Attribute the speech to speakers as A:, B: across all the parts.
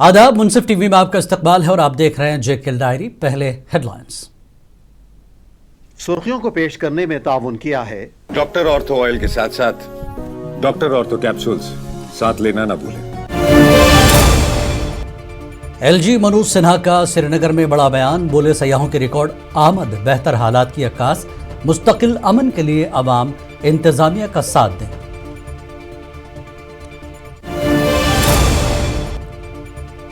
A: आदाब, मुनसिफ टीवी में आपका इस्तकबाल है और आप देख रहे हैं जेकेएल डायरी। पहले हेडलाइंस।
B: सुर्खियों को पेश करने में ताउन किया है
C: डॉक्टर ऑर्थो ऑयल के साथ साथ
D: डॉक्टर ऑर्थो कैप्सूल्स साथ लेना ना भूलें।
A: एलजी मनोज सिन्हा का श्रीनगर में बड़ा बयान, बोले सयाहों की रिकॉर्ड आमद बेहतर हालात की अक्कास, मुस्तकिल अमन के लिए अवाम इंतजामिया का साथ दें।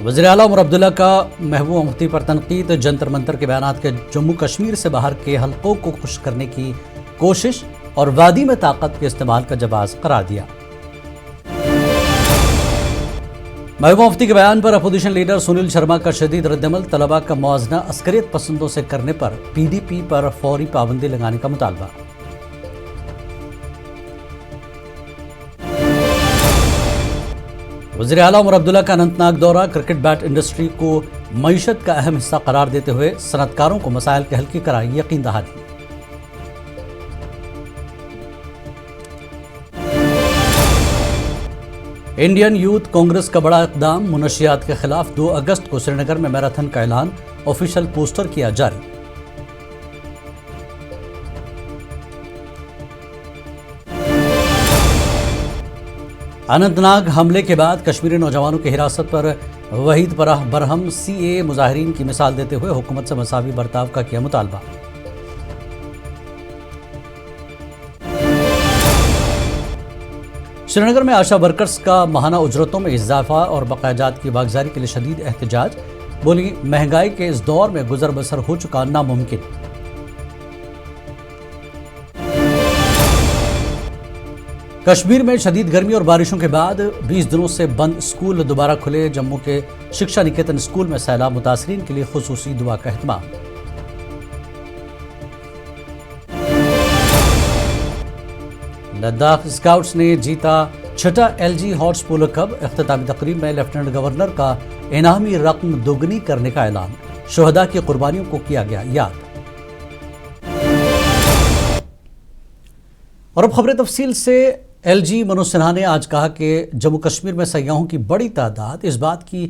A: वज़ीर आला उमर अब्दुल्ला का महबूबा मुफ्ती पर तनकीद, जंतर मंतर के बयानात के जम्मू कश्मीर से बाहर के हलकों को खुश करने की कोशिश और वादी में ताकत के इस्तेमाल का जवाब करार दिया। महबूबा मुफ्ती के बयान पर अपोजिशन लीडर सुनील शर्मा का शदीद रद्दअमल, तलबा का मुआवजा अस्करियत पसंदों से करने पर पीडीपी पर फौरी पाबंदी लगाने का मुतालबा। वज़ीर आला उमर अब्दुल्ला का अनंतनाग दौरा, क्रिकेट बैट इंडस्ट्री को मईशत का अहम हिस्सा करार देते हुए सनतकारों को मसाइल के हल की कराई यकीन दहानी। इंडियन यूथ कांग्रेस का बड़ा इक़दाम, मुनशियात के खिलाफ 2 अगस्त को श्रीनगर में मैराथन का ऐलान, ऑफिशियल पोस्टर किया जारी। अनंतनाग हमले के बाद कश्मीरी नौजवानों की हिरासत पर वहीद बरहम सीए मुजाहिरीन की मिसाल देते हुए हुकूमत से मसावी बर्ताव का किया मुतालबा। श्रीनगर में आशा वर्कर्स का माहाना उजरतों में इजाफा और बकायाजात की वागजारी के लिए शदीद एहतजाज, बोली महंगाई के इस दौर में गुजर बसर हो चुका नामुमकिन। कश्मीर में शदीद गर्मी और बारिशों के बाद 20 दिनों से बंद स्कूल दोबारा खुले, जम्मू के शिक्षा निकेतन स्कूल में सैलाब मुतासरीन के लिए खुसूसी दुआ का एहतमाम। लद्दाख स्काउट्स ने जीता 6ठा एलजी हॉर्स पोलो कप, इख्तितामी तकरीब में लेफ्टिनेंट गवर्नर का इनामी रकम दोगुनी करने का ऐलान, शुहदा की कुर्बानियों को किया गया याद। और अब खबरें तफसील से। एलजी मनोज सिन्हा ने आज कहा कि जम्मू कश्मीर में सयाहों की बड़ी तादाद इस बात की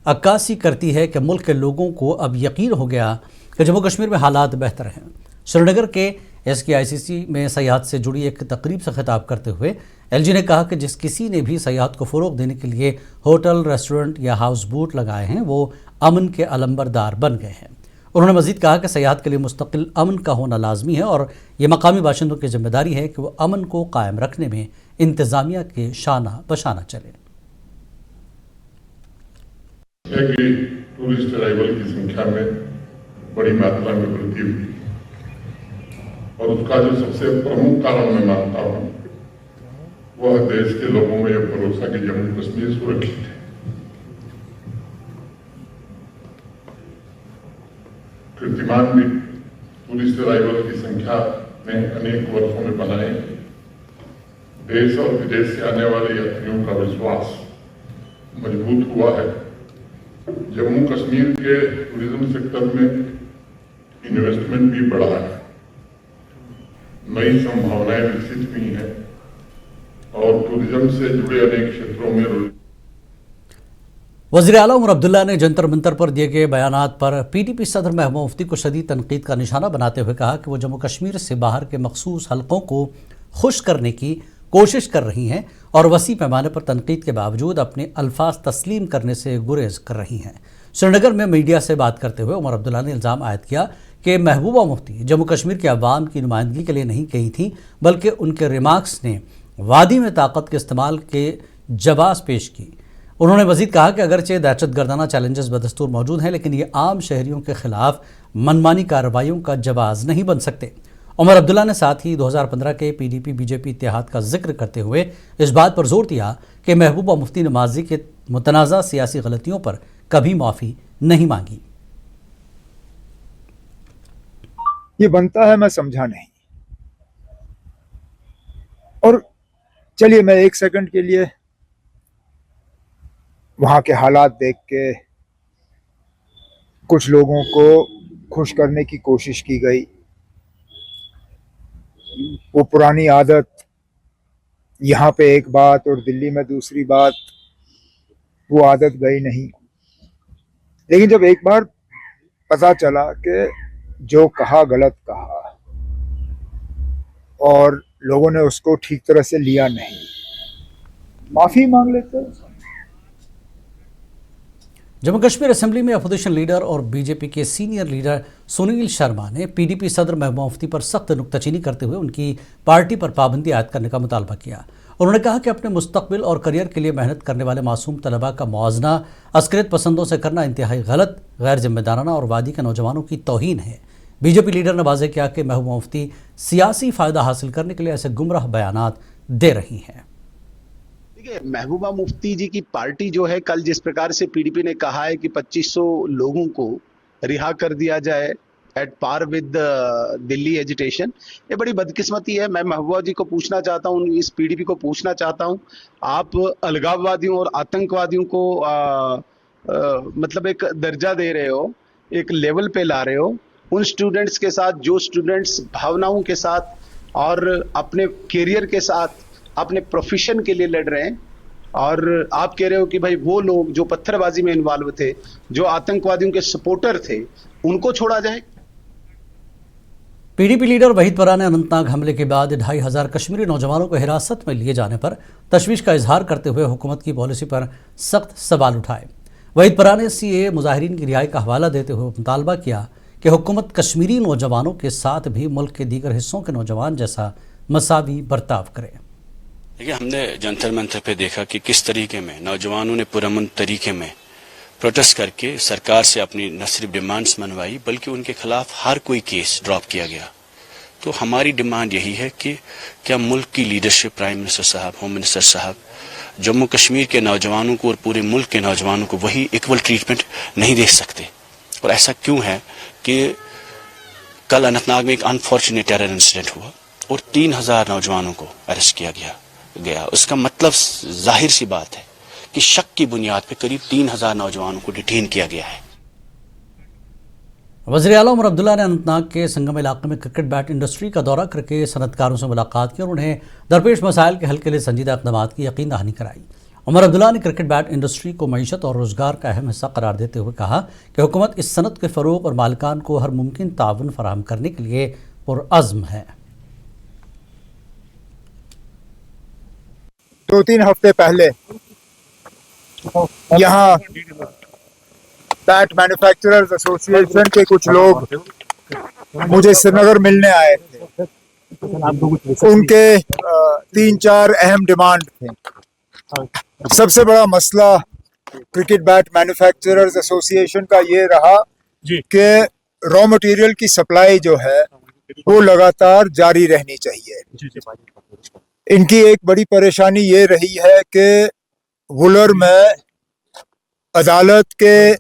A: अक्कासी करती है कि मुल्क के लोगों को अब यकीन हो गया कि जम्मू कश्मीर में हालात बेहतर हैं। श्रीनगर के SKICC में सयाहत से जुड़ी एक तकरीब से खिताब करते हुए एलजी ने कहा कि जिस किसी ने भी सयाहत को फ़रोग़ देने के लिए होटल, रेस्टोरेंट या हाउस बोट लगाए हैं वो अमन के अलंबरदार बन गए हैं। उन्होंने मज़ीद कहा कि सयाहत के लिए मुस्तकिल अमन का होना लाजमी है और ये मकामी बाशिंदों की जिम्मेदारी है कि वो अमन को कायम रखने में इंतज़ामिया के शाना बशाना चले।
E: टूरिस्ट अराइवल की संख्या में बड़ी मात्रा में वृद्धि हुई और उसका जो सबसे प्रमुख कारण मैं मानता हूँ वह देश के लोगों में यह भरोसा कि जम्मू कश्मीर सुरक्षित है। कीर्तिमान भी टूरिस्ट अराइवल की संख्या में अनेक वर्षों में बनाए, देश और विदेश से आने वाले यात्रियों का विश्वास मजबूत हुआ है। जम्मू कश्मीर के टूरिज्म सेक्टर में इन्वेस्टमेंट भी बढ़ा है, नई संभावनाएं विकसित हुई हैं और टूरिज्म से जुड़े अनेक क्षेत्रों में।
A: वज़ीर आला उमर अब्दुल्ला ने जंतर मंतर पर दिए गए बयानात पर पीडीपी सदर महबूबा मुफ्ती को शदीद तनकीद का निशाना बनाते हुए कहा कि वो जम्मू कश्मीर से बाहर के मखसूस हलकों को खुश करने की कोशिश कर रही हैं और वसी पैमाने पर तनकीद के बावजूद अपने अल्फाज तस्लीम करने से गुरेज कर रही हैं। श्रीनगर में मीडिया से बात करते हुए उमर अब्दुल्ला ने इल्ज़ाम आयद किया कि महबूबा मुफ्ती जम्मू कश्मीर के अवाम की नुमाइंदगी के लिए नहीं गई थी, बल्कि उनके रिमार्क्स ने वादी में ताकत के इस्तेमाल के जवाब पेश की। उन्होंने मजीद कहा कि अगरचे दहशतगर्दाना चैलेंजेस बदस्तूर मौजूद हैं, लेकिन ये आम शहरियों के खिलाफ मनमानी कार्रवाइयों का जवाब नहीं बन सकते। उमर अब्दुल्ला ने साथ ही 2015 के पीडीपी बीजेपी इत्तेहाद का जिक्र करते हुए इस बात पर जोर दिया कि महबूबा मुफ्ती ने माजी के मुतनाज़ा सियासी गलतियों पर कभी माफ़ी नहीं मांगी।
F: ये बनता है, मैं समझा नहीं। और चलिए मैं 1 सेकंड के लिए वहां के हालात देख के कुछ लोगों को खुश करने की कोशिश की गई। वो पुरानी आदत, यहाँ पे एक बात और दिल्ली में दूसरी बात, वो आदत गई नहीं। लेकिन जब एक बार पता चला कि जो कहा गलत कहा और लोगों ने उसको ठीक तरह से लिया नहीं, माफी मांग लेते हैं।
A: जम्मू कश्मीर असेंबली में अपोजिशन लीडर और बीजेपी के सीनियर लीडर सुनील शर्मा ने पीडीपी सदर महबूबा मुफ्ती पर सख्त नुक्ताचीनी करते हुए उनकी पार्टी पर पाबंदी आयद करने का मुतालबा किया। उन्होंने कहा कि अपने मुस्तकबिल और करियर के लिए मेहनत करने वाले मासूम तलबा का मुआवजा अस्करियत पसंदों से करना इंतहाई गलत, गैर जिम्मेदाराना और वादी के नौजवानों की तौहीन है। बीजेपी लीडर ने वाज़ेह किया कि महबूबा मुफ्ती सियासी फ़ायदा हासिल करने के लिए ऐसे गुमराह बयानात दे रही हैं।
G: महबूबा मुफ्ती जी की पार्टी जो है, कल जिस प्रकार से पीडीपी ने कहा है कि 2500 लोगों को रिहा कर दिया जाए at par with Delhi agitation, ये बड़ी बदकिस्मती है। मैं महबूबा जी को पूछना चाहता हूँ, इस पीडीपी को पूछना चाहता हूँ, आप अलगाववादियों और आतंकवादियों को मतलब एक दर्जा दे रहे हो, एक लेवल पे ला रहे हो उन स्टूडेंट्स के साथ जो स्टूडेंट्स भावनाओं के साथ और अपने करियर के साथ अपने प्रोफेशन के लिए लड़ रहे हैं, और आप कह रहे हो कि भाई वो लोग जो पत्थरबाजी में इन्वॉल्व थे, जो आतंकवादियों के सपोर्टर थे, उनको छोड़ा जाए।
A: पीडीपी लीडर वहीद परा ने अनंतनाग हमले के बाद 2500 कश्मीरी नौजवानों को हिरासत में लिए जाने पर तशवीश का इजहार करते हुए हुकूमत की पॉलिसी पर सख्त सवाल उठाए। वहीद परा ने सीए मुजाहिरीन की रिहाई का हवाला देते हुए मुतालबा किया कि हुकूमत कश्मीरी नौजवानों के साथ भी मुल्क के दीगर हिस्सों के नौजवान जैसा मसावी बर्ताव करे।
H: देखिए, हमने जंतर मंतर पे देखा कि किस तरीके में नौजवानों ने पुरअमन तरीके में प्रोटेस्ट करके सरकार से अपनी न सिर्फ डिमांड्स मनवाई बल्कि उनके खिलाफ हर कोई केस ड्रॉप किया गया। तो हमारी डिमांड यही है कि क्या मुल्क की लीडरशिप, प्राइम मिनिस्टर साहब, होम मिनिस्टर साहब, जम्मू कश्मीर के नौजवानों को और पूरे मुल्क के नौजवानों को वही इक्वल ट्रीटमेंट नहीं दे सकते? और ऐसा क्यों है कि कल अनंतनाग में एक अनफॉर्चुनेट टेरर इंसिडेंट हुआ और 3000 नौजवानों को अरेस्ट किया गया। उसका मतलब जाहिर सी बात है कि शक की बुनियाद पर करीब 3000 नौजवानों को डिटेन किया गया है।
A: वज़ीर आला उमर अब्दुल्ला ने अनंतनाग के संगम इलाके में क्रिकेट बैट इंडस्ट्री का दौरा करके सनतकारों से मुलाकात की और उन्हें दरपेश मसाइल के हल के लिए संजीदा इक़दामात की यकीन दहानी कराई। उमर अब्दुल्ला ने क्रिकेट बैट इंडस्ट्री को मईशत और रोज़गार का अहम हिस्सा करार देते हुए कहा कि हुकूमत इस सनत के फ़रोग़ और मालिकान को हर मुमकिन ताउन फराहम करने के लिए पुरअज़्म है।
F: 2-3 हफ्ते पहले यहाँ बैट मैन्युफैक्चरर्स एसोसिएशन के कुछ लोग मुझे श्रीनगर मिलने आए थे। उनके 3-4 अहम डिमांड थे। सबसे बड़ा मसला क्रिकेट बैट मैन्युफैक्चरर्स एसोसिएशन का ये रहा कि रॉ मटेरियल की सप्लाई जो है वो लगातार जारी रहनी चाहिए। इनकी एक बड़ी परेशानी ये रही है कि वुलर में अदालत के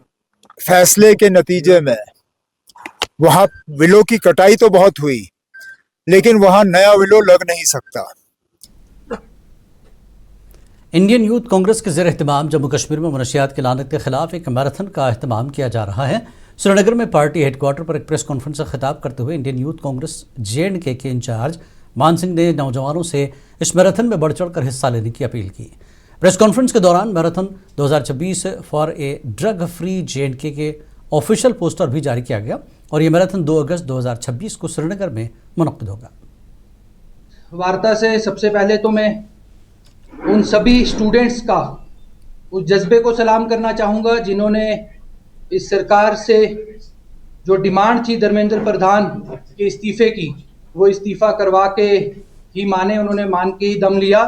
F: फैसले के नतीजे में वहाँ विलो की कटाई तो बहुत हुई, लेकिन वहाँ नया विलो लग नहीं सकता।
A: इंडियन यूथ कांग्रेस के ज़ेर एहतमाम जम्मू कश्मीर में मनशियात की लानत के खिलाफ एक मैराथन का अहतमाम किया जा रहा है। श्रीनगर में पार्टी हेडक्वार्टर पर एक प्रेस कॉन्फ्रेंस से खिताब करते हुए इंडियन यूथ कांग्रेस JNK के इंचार्ज मान सिंह ने नौजवानों से इस मैराथन में बढ़ चढ़ कर हिस्सा लेने की अपील की। प्रेस कॉन्फ्रेंस के दौरान marathon 2026 for a drug free JNK के ऑफिशियल पोस्टर भी जारी किया गया और ये मैराथन 2 अगस्त 2026 को श्रीनगर में मुनक्किद होगा।
I: वार्ता से सबसे पहले तो मैं उन सभी स्टूडेंट्स का उस जज्बे को सलाम करना चाहूँगा जिन्होंने इस सरकार से जो डिमांड थी धर्मेंद्र प्रधान के इस्तीफे की, वो इस्तीफा करवा के ही माने, उन्होंने मान के ही दम लिया।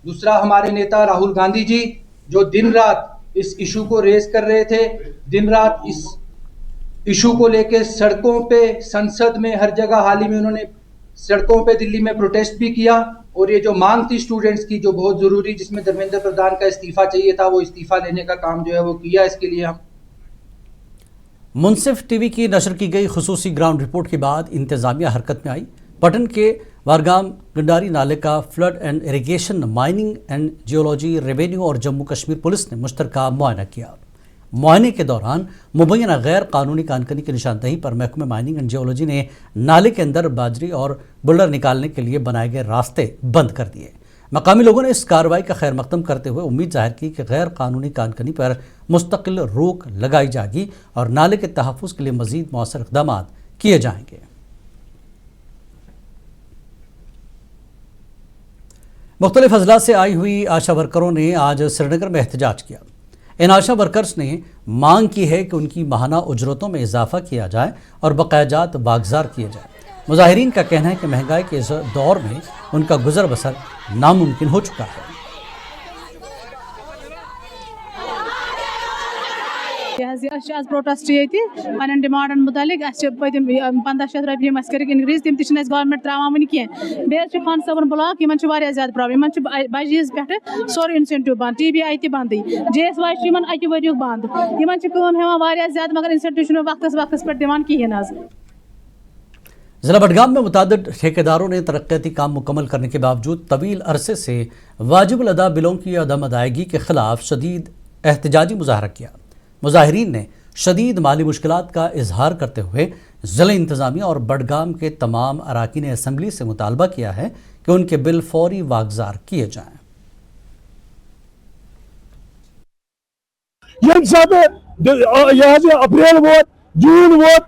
I: दूसरा, हमारे नेता राहुल गांधी जी जो दिन रात इस इशू को रेज कर रहे थे, दिन रात इस इशू को लेके सड़कों पे, संसद में, हर जगह हाल ही में उन्होंने सड़कों पे दिल्ली में प्रोटेस्ट भी किया। और ये जो मांग थी स्टूडेंट्स की जो बहुत ज़रूरी, जिसमें धर्मेंद्र प्रधान का इस्तीफा चाहिए था, वो इस्तीफा लेने का काम जो है वो किया। इसके लिए हम
A: मुंसिफ टीवी की नशर की गई खुसूसी ग्राउंड रिपोर्ट के बाद इंतजामिया हरकत में आई। पटन के वारगाम गंडारी नाले का flood and irrigation, mining and geology, revenue और जम्मू कश्मीर पुलिस ने मुश्तरका मुआयना किया। मुआयने के दौरान मुबैना गैर कानूनी कानकनी की निशानदही पर महकमे माइनिंग एंड जियोलॉजी ने नाले के अंदर बाजरी और बुल्डर निकालने के लिए बनाए गए रास्ते बंद कर दिए। मकामी लोगों ने इस कार्रवाई का खैर मकदम करते हुए उम्मीद जाहिर की कि गैर कानूनी कानकनी पर मुस्तकिल रोक लगाई जाएगी और नाले के तहफ़्फ़ुज़ के लिए मज़ीद मौसर इक़दाम किए जाएंगे। मुख्तलिफ अजला से आई हुई आशा वर्करों ने आज श्रीनगर में एहतजाज किया। इन आशा वर्कर्स ने मांग की है कि उनकी माहाना उजरतों में इजाफा किया जाए और बकायाजात वागजार किए जाए। मुजाहिरीन का कहना है कि महंगाई के इस दौर में उनका गुजर बसर नामुमकिन हो चुका है।
J: आज प्रोटेस्ट ये पन डिमांडन मुतालिक पतिम 1500 रुपये कर इनक्रीज तम गवर्नमेंट त्रावान वन कह बे खान साहब ब्लॉक इन ज्यादा प्रॉब्लम इन बजीज पे सोर इंसेंटिव बंद TBI तह बंद JSY अकि वरियुक बंद इन हेवान ज्यादा मगर इंसेंटिव वक्तस पे दिवान कहें।
A: ज़िला बडगाम में मुतादिद ठेकेदारों ने तरक्याती काम मुकम्मल करने के बावजूद तवील अरसे से वाजिबुल अदा बिलों की अदम अदायगी के खिलाफ शदीद एहतजाजी मुजाहरा किया। मुजाहिरीन ने शदीद माली मुश्किलात का इजहार करते हुए ज़िला इंतज़ामिया और बडगाम के तमाम अराकीन असम्बली से मुतालबा किया है कि उनके बिल फौरी वागजार किए जाएँ।
F: अप्रैल वोत जून वोत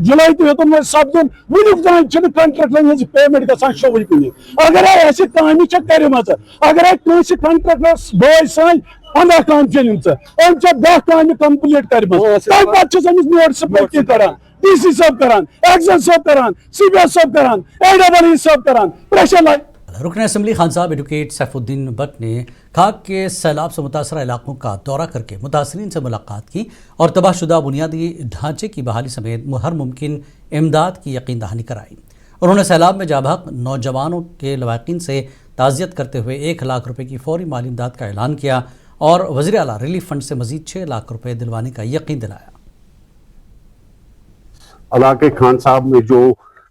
F: जुलाई तोन सपदन वुक तान कंट्रक्टर पेमेंट ग शोल कुन अगर काम कर अगर कंट्रक्टरस बॉय सान 15 काम चलिम 10 काम कंप्लीट कर नोटिस करान DC साहब करान एक्शन साहब करान CBS साहब करान AEE साहब करान प्रेशर लाइन।
A: रुकन असम्बली खान साहब एडवोकेट सैफुद्दीन भट्ट ने खाक के सैलाब से मुतासरा इलाकों का दौरा करके मुतासरीन से मुलाकात की और तबाहशुदा बुनियादी ढांचे की बहाली समेत हर मुमकिन इमदाद की यकीन दहानी कराई। उन्होंने सैलाब में जाबहक नौजवानों के लवाकिन से ताज़ियत करते हुए 1 लाख रुपये की फौरी माली इमदाद का ऐलान किया और वज़ीर आला रिलीफ फंड से मजीद 6 लाख रुपये दिलवाने का यकीन दिलाया।
K: इलाके खान साहब में जो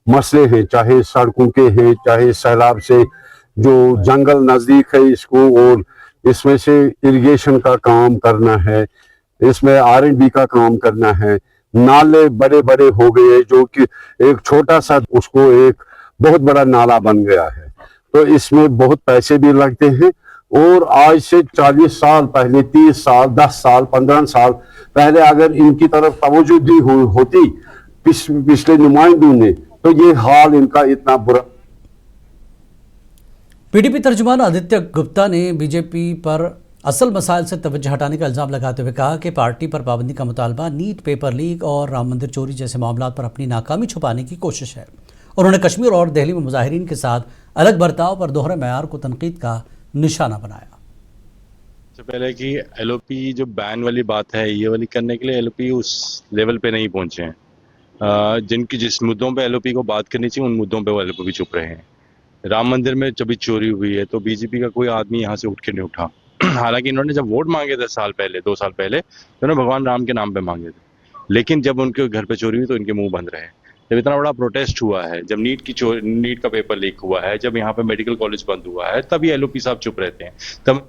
K: मसले हैं, चाहे सड़कों के हैं, चाहे सैलाब से जो जंगल नज़दीक है इसको, और इसमें से इरिगेशन का काम करना है, इसमें R&D का काम करना है, नाले बड़े बड़े हो गए जो कि एक छोटा सा उसको एक बहुत बड़ा नाला बन गया है, तो इसमें बहुत पैसे भी लगते हैं। और आज से 40 साल पहले, 30 साल, 10 साल, 15 साल पहले अगर इनकी तरफ तवज्जो दी होती पिछले नुमाइंदों ने, तो ये हाल इनका इतना बुरा।
A: PDP तर्जुमान आदित्य गुप्ता ने बीजेपी पर असल मसाइल से तवज्जो हटाने का इल्ज़ाम लगाते हुए कहा कि पार्टी पर पाबंदी का मुतालबा नीट पेपर लीक और राम मंदिर चोरी जैसे मामलों पर अपनी नाकामी छुपाने की कोशिश है। उन्होंने कश्मीर और दिल्ली में मुजाहिरीन के साथ अलग बर्ताव पर दोहरे मेयार को तनकीद का निशाना बनाया।
L: सबसे पहले कि LOP जो बैन वाली बात है, ये वाली करने के लिए LOP उस लेवल पे नहीं पहुंचे हैं। जिस मुद्दों पे LOP को बात करनी चाहिए उन मुद्दों पे वो LOP चुप रहे हैं। राम मंदिर में जब भी चोरी हुई है तो बीजेपी का कोई आदमी यहाँ से उठ के नहीं उठा। हालांकि इन्होंने जब वोट मांगे थे 2 साल पहले तो उन्होंने भगवान राम के नाम पे मांगे थे, लेकिन जब उनके घर पे चोरी हुई तो इनके मुंह बंद रहे। जब इतना बड़ा प्रोटेस्ट हुआ है, जब नीट का पेपर लीक हुआ है, जब यहाँ पे मेडिकल कॉलेज बंद हुआ है, तभी LOP साहब चुप रहते हैं। तब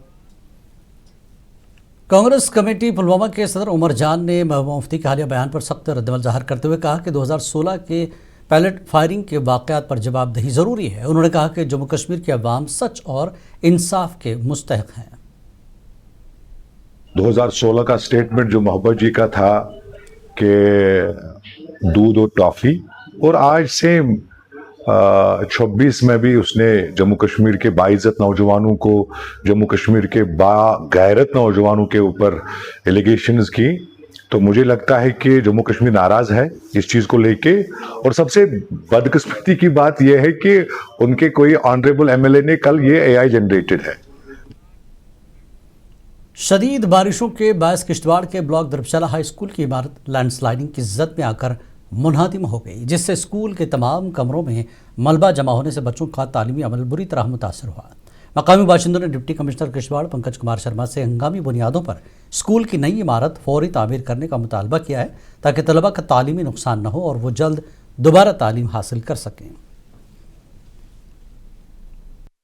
A: कांग्रेस कमेटी पुलवामा के सदर उमर जान ने महबूबा मुफ्ती के हालिया बयान पर सख्त रद्दमल ज़ाहिर करते हुए कहा कि 2016 के पैलेट फायरिंग के वाक़यात पर जवाबदेही ज़रूरी है। उन्होंने कहा कि जम्मू कश्मीर के अवाम सच और इंसाफ के मुस्तहिक हैं।
E: 2016 का स्टेटमेंट जो मोहब्बत जी का था कि दूध और टॉफी, और आज से 26 में भी उसने जम्मू कश्मीर के बाइज्जत नौजवानों को, जम्मू कश्मीर के बागैरत नौजवानों के ऊपर एलिगेशंस की। तो मुझे लगता है कि जम्मू कश्मीर नाराज है इस चीज को लेके, और सबसे बदकिस्मती की बात यह है कि उनके कोई ऑनरेबल MLA ने कल ये AI जनरेटेड है।
A: शदीद बारिशों के बायस किश्तवाड़ के ब्लॉक दरबशाला हाई स्कूल की इमारत लैंडस्लाइडिंग की जद में आकर मुनहदिम हो गई, जिससे स्कूल के तमाम कमरों में मलबा जमा होने से बच्चों का तालीमी अमल बुरी तरह मुतासर हुआ। मकामी बाशिंदों ने डिप्टी कमिश्नर किश्तवाड़ पंकज कुमार शर्मा से हंगामी बुनियादों पर स्कूल की नई इमारत फौरी तामीर करने का मुतालबा किया है ताकि तलबा का तालीमी नुकसान न हो और वो जल्द दोबारा तालीम हासिल कर सकें।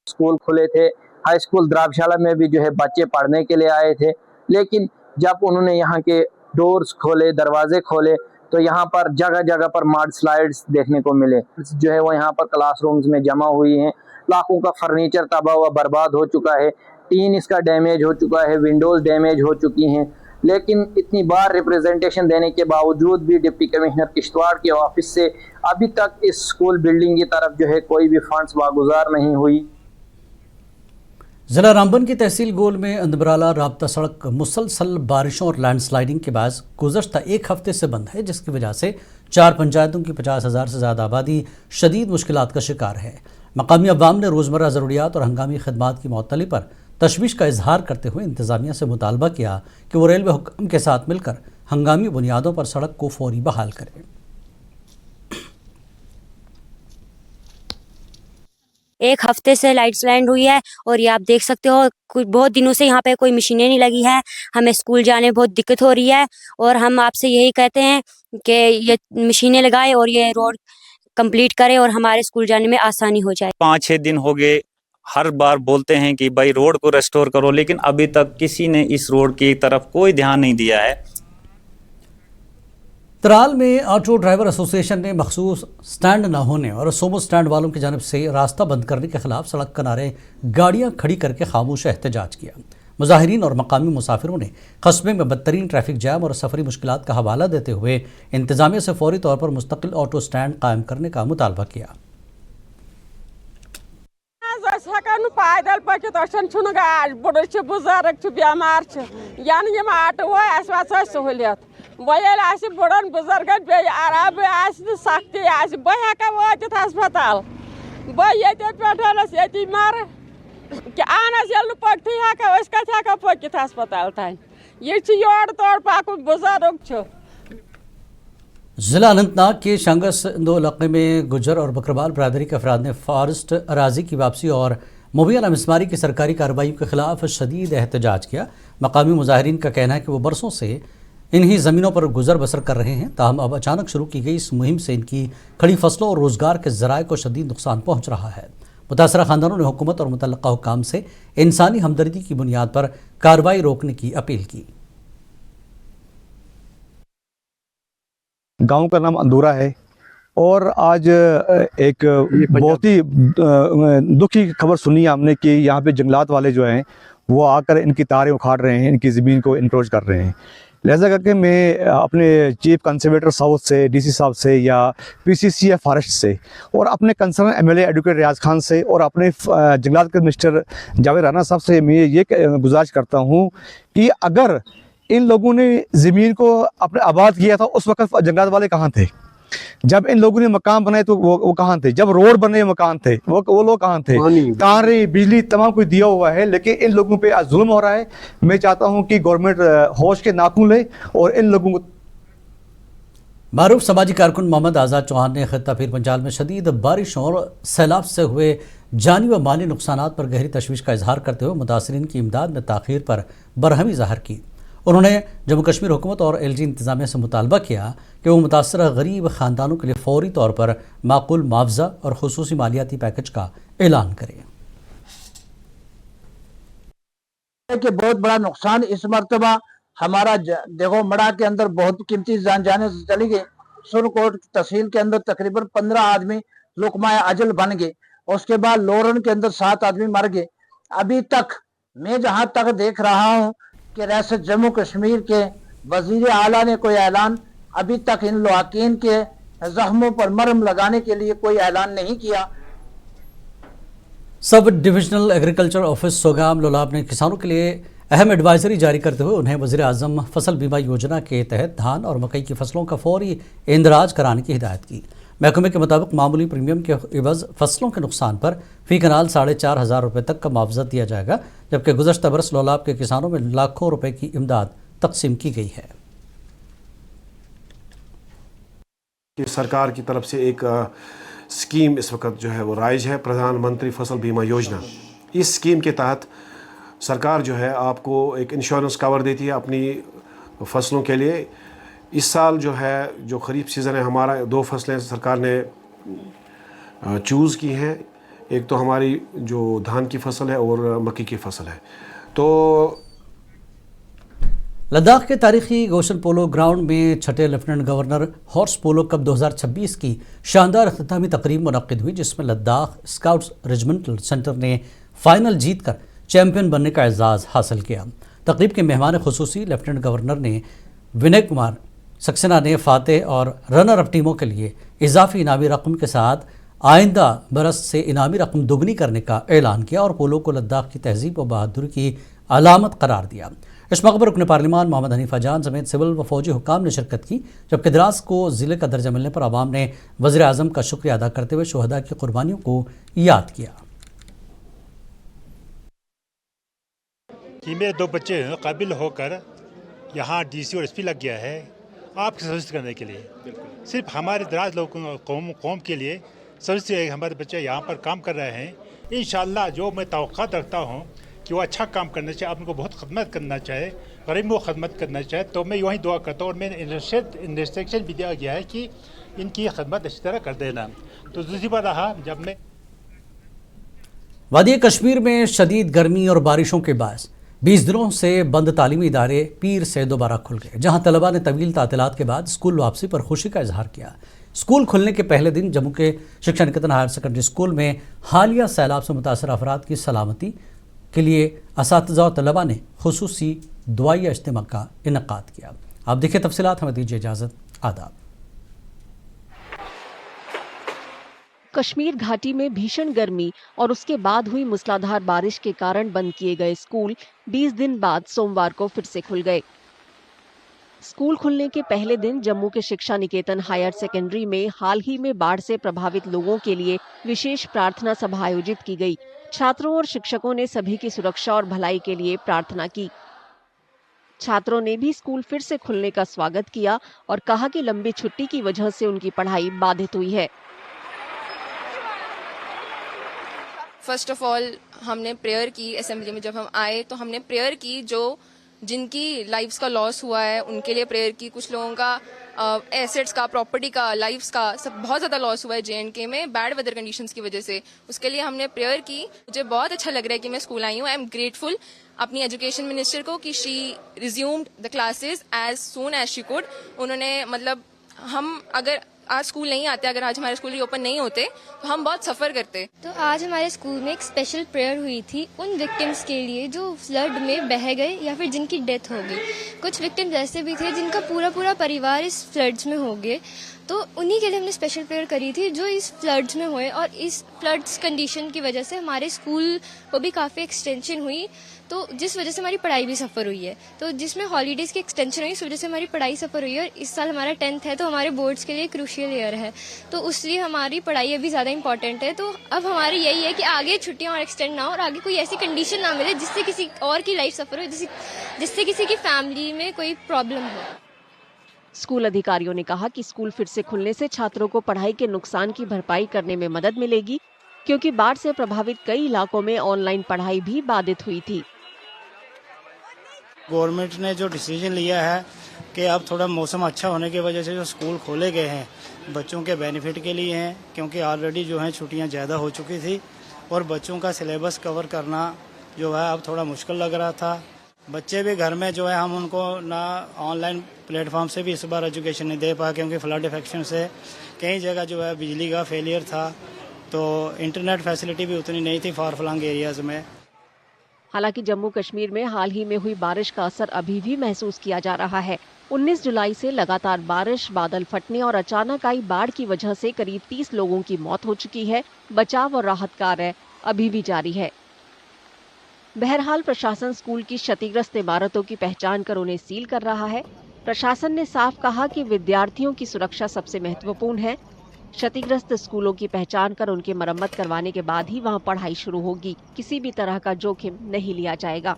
M: स्कूल खुले थे, हाई स्कूल द्राबशाला में भी जो है बच्चे पढ़ने के लिए आए थे, लेकिन जब उन्होंने यहाँ के डोर्स खोले, दरवाजे खोले, तो यहाँ पर जगह जगह पर मड स्लाइड्स देखने को मिले। जो है वो यहाँ पर क्लासरूम्स में जमा हुई हैं। लाखों का फर्नीचर तबाह हुआ बर्बाद हो चुका है, टीन इसका डैमेज हो चुका है, विंडोज डैमेज हो चुकी हैं। लेकिन इतनी बार रिप्रेजेंटेशन देने के बावजूद भी डिप्टी कमिश्नर किश्तवाड़ के ऑफिस से अभी तक इस स्कूल बिल्डिंग की तरफ जो है कोई भी फंड्स वागुजार नहीं हुई।
A: जिला रामबन की तहसील गोल में अंदबराला राब्ता सड़क मुसलसल बारिशों और लैंडस्लाइडिंग के बाद गुज़श्ता एक हफ्ते से बंद है, जिसकी वजह से 4 पंचायतों की 50,000 से ज़्यादा आबादी शदीद मुश्किलात का शिकार है। मकामी अवाम ने रोज़मर्रा ज़रूरियात और हंगामी खदमात की मुअत्तली पर तशवीश का इजहार करते हुए इंतज़ामिया से मुतालबा किया कि वो रेलवे हुक्म के साथ मिलकर हंगामी बुनियादों पर सड़क को फौरी बहाल करें।
N: एक हफ्ते से लैंड हुई है और ये आप देख सकते हो कुछ बहुत दिनों से यहाँ पे कोई मशीनें नहीं लगी है। हमें स्कूल जाने में बहुत दिक्कत हो रही है और हम आपसे यही कहते हैं कि ये मशीनें लगाए और ये रोड कंप्लीट करें और हमारे स्कूल जाने में आसानी हो जाए।
O: 5-6 दिन हो गए, हर बार बोलते हैं कि भाई रोड को रेस्टोर करो, लेकिन अभी तक किसी ने इस रोड की तरफ कोई ध्यान नहीं दिया है।
A: त्राल में ऑटो ड्राइवर एसोसिएशन ने मखसूस स्टैंड न होने और सोमो स्टैंड वालों की जानिब से रास्ता बंद करने के खिलाफ सड़क किनारे गाड़ियां खड़ी करके खामोश एहतजाज किया। मुजाहिरीन और मकामी मुसाफिरों ने कस्बे में बदतरीन ट्रैफिक जैम और सफरी मुश्किलात का हवाला देते हुए इंतजामिया से फौरी तौर पर मुस्तकिल ऑटो स्टैंड कायम करने का मुतालबा किया।
P: पैदल पकित गाड़ बुढ़ बुजुर्ग बेमार ऑटो सहूलियत वह बुढ़न बुजुर्गन बे आराम सख्ती बह हेका वातित हस्पताल बह ये मर अहन ये पकती हेका कत हेका पकित हस्पताल तान ये योर तोड़ पकुन बुजुर्ग।
A: जिला अनंतनाग के शंगस दो इलाके में गुजर और बकरवाल बरादरी के अफराद ने फॉरेस्ट अराजी की वापसी और मुबैना मिसमारी की सरकारी कार्रवाई के खिलाफ शदीद एहतजाज किया। मकामी मुजाहिरीन का कहना है कि वो बरसों से इन्हीं ज़मीनों पर गुजर बसर कर रहे हैं, ताहम अब अचानक शुरू की गई इस मुहिम से इनकी खड़ी फसलों और रोज़गार के ज़राए को शदीद नुकसान पहुँच रहा है। मुतासरा ख़ानदानों ने हुकूमत और मुतल्लका हुक्काम से इंसानी हमदर्दी की बुनियाद पर कार्रवाई रोकने की अपील की।
Q: गांव का नाम अंदूरा है और आज एक बहुत ही दुख की खबर सुनी हमने कि यहाँ पे जंगलात वाले जो हैं वो आकर इनकी तारें उखाड़ रहे हैं, इनकी ज़मीन को इंक्रोच कर रहे हैं। लिहाजा करके मैं अपने चीफ कंजर्वेटर साउथ से, डीसी साहब से या पीसीसी या फॉरेस्ट से और अपने कंसर्न एमएलए एडवोकेट रियाज खान से और अपने जंगलात के मिनिस्टर जावेद राना साहब से मैं ये गुजारिश करता हूँ कि अगर इन लोगों ने ज़मीन को अपने आबाद किया था उस वक्त जंगलात वाले कहाँ थे? जब इन लोगों ने मकान बनाए तो वो कहाँ थे? जब रोड बने मकान थे वो लोग कहाँ थे? तारे बिजली तमाम कुछ दिया हुआ है, लेकिन इन लोगों पे आज जुल्म हो रहा है। मैं चाहता हूँ कि गवर्नमेंट होश के नाखून ले और इन लोगों को।
A: मारूफ समाजी कारकुन मोहम्मद आज़ाद चौहान ने खित्ता पीर पंजाल में शदीद बारिश और सैलाब से हुए जानी व माली नुकसानात पर गहरी तशवीश का इजहार करते हुए मुतासरीन की इमदाद में ताख़ीर पर बरहमी ज़ाहिर की। उन्होंने जम्मू कश्मीर हुकूमत और एलजी इंतज़ामिया से मुतालबा किया कि वो मुतासरा गरीब ख़ानदानों के लिए फौरी तौर पर माकूल मुआवजा और खुसूसी मालियाती पैकेज का ऐलान करें।
R: कि बहुत बड़ा नुकसान इस मरतबा हमारा देखो मड़ा के अंदर बहुत कीमती जान जाने से चली गई। सुरकोट तहसील के अंदर तकरीबन 15 आदमी लुकमाए अजल बन गए। उसके बाद लोरन के अंदर 7 आदमी मर गए। अभी तक मैं जहां तक देख रहा हूं कि रियासत जम्मू कश्मीर के वजीर आला ने कोई ऐलान अभी तक इन लवाकीन के जख्मों पर मरहम लगाने के लिए कोई ऐलान नहीं किया।
A: Sub divisional agriculture office Sogam Lolab ने किसानों के लिए अहम एडवाइजरी जारी करते हुए उन्हें वज़ीर आज़म फसल बीमा योजना के तहत धान और मकई की फसलों का फौरी इंदराज कराने की हिदायत की। महकमे के मुताबिक मामूली प्रीमियम के इवज़ फसलों के नुकसान पर फ़ी कनाल 4,500 रुपये तक का मुआवजा दिया जाएगा, जबकि गुज़श्ता बरस लोलाब के किसानों में लाखों रुपए की इमदाद तकसीम की गई है।
S: कि सरकार की तरफ से एक स्कीम इस वक्त जो है वो राइज है, प्रधानमंत्री फसल बीमा योजना। इस स्कीम के तहत सरकार जो है आपको एक इंश्योरेंस कवर देती है अपनी फसलों के लिए। इस साल जो है जो ख़रीफ सीज़न है हमारा 2 फसलें सरकार ने चूज़ की हैं। एक तो हमारी जो धान की फसल है और मक्की की फसल है। तो
A: लद्दाख के तारीखी गोशन पोलो ग्राउंड में छठे लेफ्टिनेंट गवर्नर हॉर्स पोलो कप 2026 की शानदार अख्तामी तकरीब मुनक्किद हुई, जिसमें लद्दाख स्काउट्स रेजिमेंटल सेंटर ने फाइनल जीतकर चैंपियन बनने का एजाज़ हासिल किया। तकरीब के मेहमान खुसूसी लेफ्टिनेंट गवर्नर ने विनय कुमार सक्सेना ने फातेह और रनर अप टीमों के लिए इजाफी इनामी रकम के साथ आइंदा बरस से इनामी रकम दोगुनी करने का ऐलान किया और पोलो को लद्दाख की तहजीब व बहादुरी की अलामत करार दिया। इस मौके पर रुकन पार्लिमान मोहम्मद हनीफा जान समेत सिविल व फौजी हुकाम ने शिरकत की, जबकि द्रास को ज़िले का दर्जा मिलने पर आवाम ने वज़ीर आज़म का शुक्रिया अदा करते हुए शुहदा की कुर्बानियों को याद किया।
T: कि मेरे 2 बच्चे काबिल होकर यहाँ डीसी और एसपी लग गया है आपकी सर्विस करने के लिए, सिर्फ हमारे द्रास लोगों कौम के लिए सर्विस। हमारे बच्चे यहाँ पर काम कर रहे हैं। इंशाअल्लाह जो मैं तवक्कुआत रखता हूँ कि वो अच्छा काम करना चाहिए, आप उनको बहुत खदमत करना चाहे, गरीबों को खदमत करना चाहे, तो मैं वही दुआ करता हूँ। और मैंने इंस्ट्रक्शन भी दिया गया है कि इनकी खदमत अच्छी तरह कर देना। तो दूसरी बात रहा, जब मैं
A: वादी कश्मीर में शदीद गर्मी और बारिशों के बायस 20 दिनों से बंद तालीमी इदारे पीर से दोबारा खुल गए, जहां तलबा ने तवील तातीलात के बाद स्कूल वापसी पर खुशी का इजहार किया। स्कूल खुलने के पहले दिन जम्मू के शिक्षा निकेतन हायर सेकेंडरी स्कूल में हालिया सैलाब से मुतासर अफराद की सलामती के लिए असातिज़ा और तलबा ने खुसूसी दुआइया इज्तिमा का इनेकाद किया। आप देखिए तफसीलात, हमें दीजिए इजाज़त। आदाब।
U: कश्मीर घाटी में भीषण गर्मी और उसके बाद हुई मूसलाधार बारिश के कारण बंद किए गए स्कूल 20 दिन बाद सोमवार को फिर से खुल गए। स्कूल खुलने के पहले दिन जम्मू के शिक्षा निकेतन हायर सेकेंडरी में हाल ही में बाढ़ से प्रभावित लोगों के लिए विशेष प्रार्थना सभा आयोजित की गई। छात्रों और शिक्षकों ने सभी की सुरक्षा और भलाई के लिए प्रार्थना की। छात्रों ने भी स्कूल फिर से खुलने का स्वागत किया और कहा कि लंबी छुट्टी की वजह से उनकी पढ़ाई बाधित हुई है।
V: फर्स्ट ऑफ ऑल हमने प्रेयर की असेंबली में, जब हम आए तो हमने प्रेयर की, जो जिनकी लाइफ्स का लॉस हुआ है उनके लिए प्रेयर की। कुछ लोगों का एसेट्स का, प्रॉपर्टी का, लाइफ्स का सब बहुत ज़्यादा लॉस हुआ है JNK में बैड वेदर कंडीशंस की वजह से, उसके लिए हमने प्रेयर की। मुझे बहुत अच्छा लग रहा है कि मैं स्कूल आई हूँ। आई एम ग्रेटफुल अपनी एजुकेशन मिनिस्टर को कि she resumed the classes as soon as she could. उन्होंने मतलब हम अगर आज स्कूल नहीं आते, अगर आज हमारे स्कूल रीओपन नहीं होते तो हम बहुत सफ़र करते।
W: तो आज हमारे स्कूल में एक स्पेशल प्रेयर हुई थी उन विक्टिम्स के लिए जो फ्लड में बह गए या फिर जिनकी डेथ हो गई। कुछ विक्टिम्स ऐसे भी थे जिनका पूरा परिवार इस फ्लड्स में हो गए, तो उन्हीं के लिए हमने स्पेशल प्रेयर करी थी जो इस फ्लड्स में हुए। और इस फ्लड्स कंडीशन की वजह से हमारे स्कूल को भी काफ़ी एक्सटेंशन हुई, तो जिस वजह से हमारी पढ़ाई भी सफ़र हुई है। तो जिसमें हॉलीडेज़ की एक्सटेंशन हुई, इस वजह से हमारी पढ़ाई सफ़र हुई है। और इस साल हमारा 10th है, तो हमारे बोर्ड्स के लिए क्रूशियल ईयर है, तो उसलिए हमारी पढ़ाई अभी ज़्यादा इंपॉर्टेंट है। तो अब हमारी यही है कि आगे छुट्टियाँ और एक्सटेंड ना हो और आगे कोई ऐसी कंडीशन ना मिले जिससे किसी और की लाइफ सफ़र हो, जिससे किसी की फैमिली में कोई प्रॉब्लम हो।
U: स्कूल अधिकारियों ने कहा कि स्कूल फिर से खुलने से छात्रों को पढ़ाई के नुकसान की भरपाई करने में मदद मिलेगी, क्योंकि बाढ़ से प्रभावित कई इलाकों में ऑनलाइन पढ़ाई भी बाधित हुई थी।
X: गवर्नमेंट ने जो डिसीजन लिया है कि अब थोड़ा मौसम अच्छा होने की वजह से जो स्कूल खोले गए हैं बच्चों के बेनिफिट के लिए हैं, क्योंकि ऑलरेडी जो है छुट्टियां ज़्यादा हो चुकी थी और बच्चों का सिलेबस कवर करना जो है अब थोड़ा मुश्किल लग रहा था। बच्चे भी घर में जो है हम उनको ना ऑनलाइन प्लेटफॉर्म से भी इस बार एजुकेशन नहीं दे पाए, क्योंकि फ्लड इफेक्शन से कई जगह जो है बिजली का फेलियर था, तो इंटरनेट फैसिलिटी भी उतनी नहीं थी फार फ्लंग एरियाज़ में।
U: हालांकि जम्मू कश्मीर में हाल ही में हुई बारिश का असर अभी भी महसूस किया जा रहा है। 19 जुलाई से लगातार बारिश, बादल फटने और अचानक आई बाढ़ की वजह से करीब 30 लोगों की मौत हो चुकी है। बचाव और राहत कार्य अभी भी जारी है। बहरहाल प्रशासन स्कूल की क्षतिग्रस्त इमारतों की पहचान कर उन्हें सील कर रहा है। प्रशासन ने साफ कहा कि विद्यार्थियों की सुरक्षा सबसे महत्वपूर्ण है। क्षतिग्रस्त स्कूलों की पहचान कर उनकी मरम्मत करवाने के बाद ही वहां पढ़ाई शुरू होगी। किसी भी तरह का जोखिम नहीं लिया जाएगा।